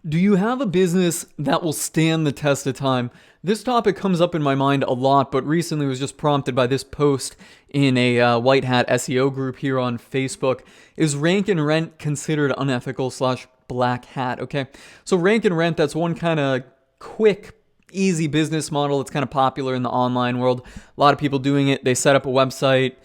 Do you have a business that will stand the test of time? This topic comes up in my mind a lot, but recently was just prompted by this post in a white hat SEO group here on Facebook. Is rank and rent considered unethical slash black hat? Okay, so rank and rent, that's one kind of quick, easy business model. It's kind of popular in the online world. A lot of people doing it. They set up a website,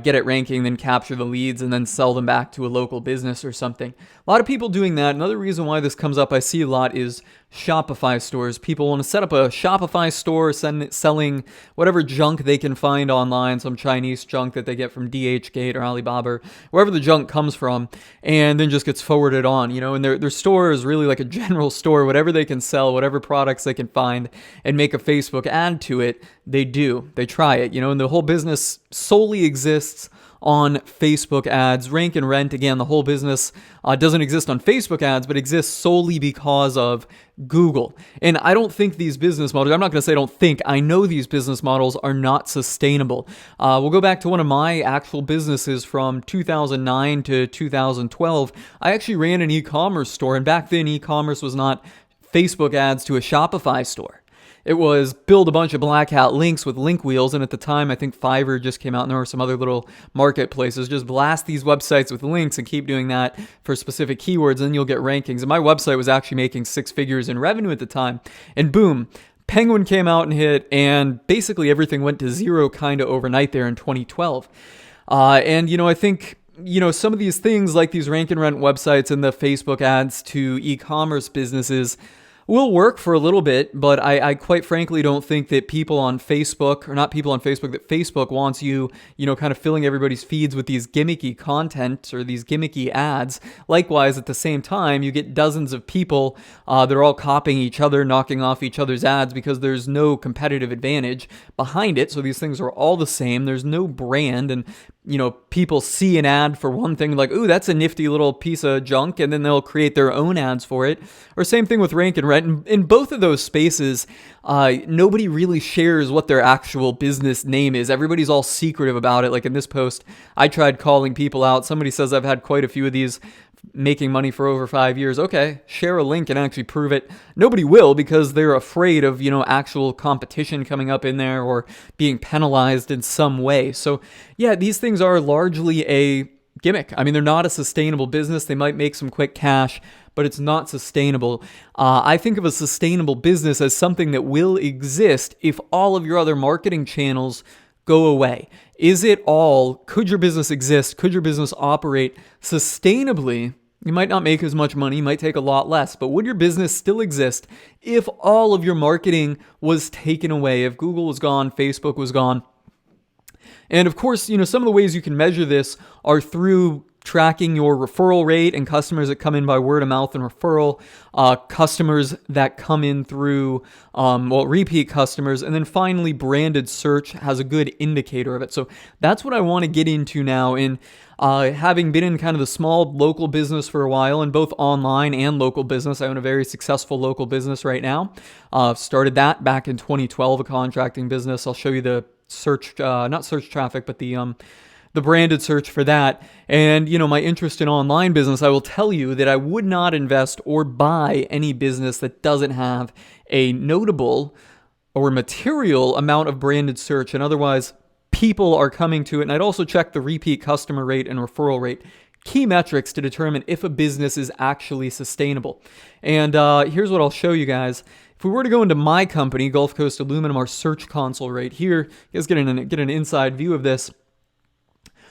get it ranking, then capture the leads, and then sell them back to a local business or something. A lot of people doing that. Another reason why this comes up, I see a lot, is Shopify stores. People want to set up a Shopify store selling whatever junk they can find online, some Chinese junk that they get from DHgate or Alibaba, wherever the junk comes from, and then just gets forwarded on, and their store is really like a general store. Whatever they can sell, whatever products they can find and make a Facebook ad to it, they do. They try it, and the whole business solely exists on Facebook ads. Rank and rent, again, the whole business doesn't exist on Facebook ads, but exists solely because of Google. And I don't think these business models, I'm not going to say I don't think, I know these business models are not sustainable. We'll go back to one of my actual businesses from 2009 to 2012. I actually ran an e-commerce store, and back then e-commerce was not Facebook ads to a Shopify store. It was build a bunch of black hat links with link wheels, and at the time, I think Fiverr just came out, and there were some other little marketplaces. Just blast these websites with links and keep doing that for specific keywords, and then you'll get rankings. And my website was actually making six figures in revenue at the time, and boom, Penguin came out and hit, and basically everything went to zero kind of overnight there in 2012. I think some of these things like these rank and rent websites and the Facebook ads to e-commerce businesses will work for a little bit, but I quite frankly don't think that people on Facebook, or not people on Facebook, that Facebook wants you, kind of filling everybody's feeds with these gimmicky content or these gimmicky ads. Likewise, at the same time, you get dozens of people that are all copying each other, knocking off each other's ads because there's no competitive advantage behind it. So these things are all the same. There's no brand, and people see an ad for one thing like, ooh, that's a nifty little piece of junk, and then they'll create their own ads for it. Or same thing with rank and rent. In both of those spaces, nobody really shares what their actual business name is. Everybody's all secretive about it. Like in this post, I tried calling people out. Somebody says I've had quite a few of these, making money for over 5 years. Okay, share a link and actually prove it. Nobody will, because they're afraid of, actual competition coming up in there or being penalized in some way. So yeah, these things are largely a gimmick. I mean, they're not a sustainable business. They might make some quick cash, but it's not sustainable. I think of a sustainable business as something that will exist if all of your other marketing channels go away. Could your business exist? Could your business operate sustainably? You might not make as much money, you might take a lot less, but would your business still exist if all of your marketing was taken away, if Google was gone, Facebook was gone? And of course, some of the ways you can measure this are through tracking your referral rate and customers that come in by word of mouth and referral, customers that come in through, repeat customers, and then finally branded search has a good indicator of it. So that's what I want to get into now. In having been in kind of the small local business for a while, and both online and local business, I own a very successful local business right now. Started that back in 2012, a contracting business. I'll show you the search, not search traffic, but the branded search for that. And, my interest in online business, I will tell you that I would not invest or buy any business that doesn't have a notable or material amount of branded search. And otherwise, people are coming to it. And I'd also check the repeat customer rate and referral rate, key metrics to determine if a business is actually sustainable. And here's what I'll show you guys. If we were to go into my company, Gulf Coast Aluminum, our search console right here, you guys get an inside view of this.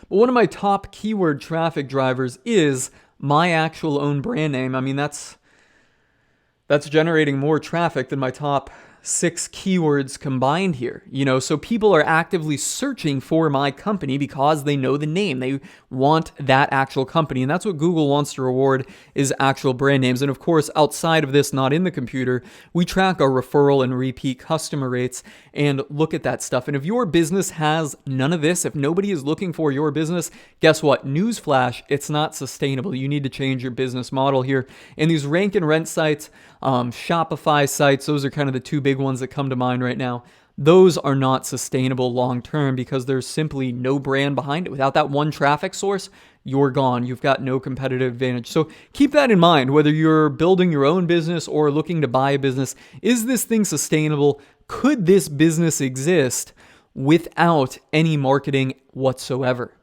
But one of my top keyword traffic drivers is my actual own brand name. I mean, that's generating more traffic than my top 6 keywords combined here. So people are actively searching for my company because they know the name. They want that actual company. And that's what Google wants to reward, is actual brand names. And of course, outside of this, not in the computer, we track our referral and repeat customer rates and look at that stuff. And if your business has none of this, if nobody is looking for your business, guess what? Newsflash, it's not sustainable. You need to change your business model here. And these rank and rent sites, Shopify sites, those are kind of the two big big ones that come to mind right now. Those are not sustainable long term because there's simply no brand behind it. Without that one traffic source, you're gone. You've got no competitive advantage. So keep that in mind, whether you're building your own business or looking to buy a business. Is this thing sustainable? Could this business exist without any marketing whatsoever?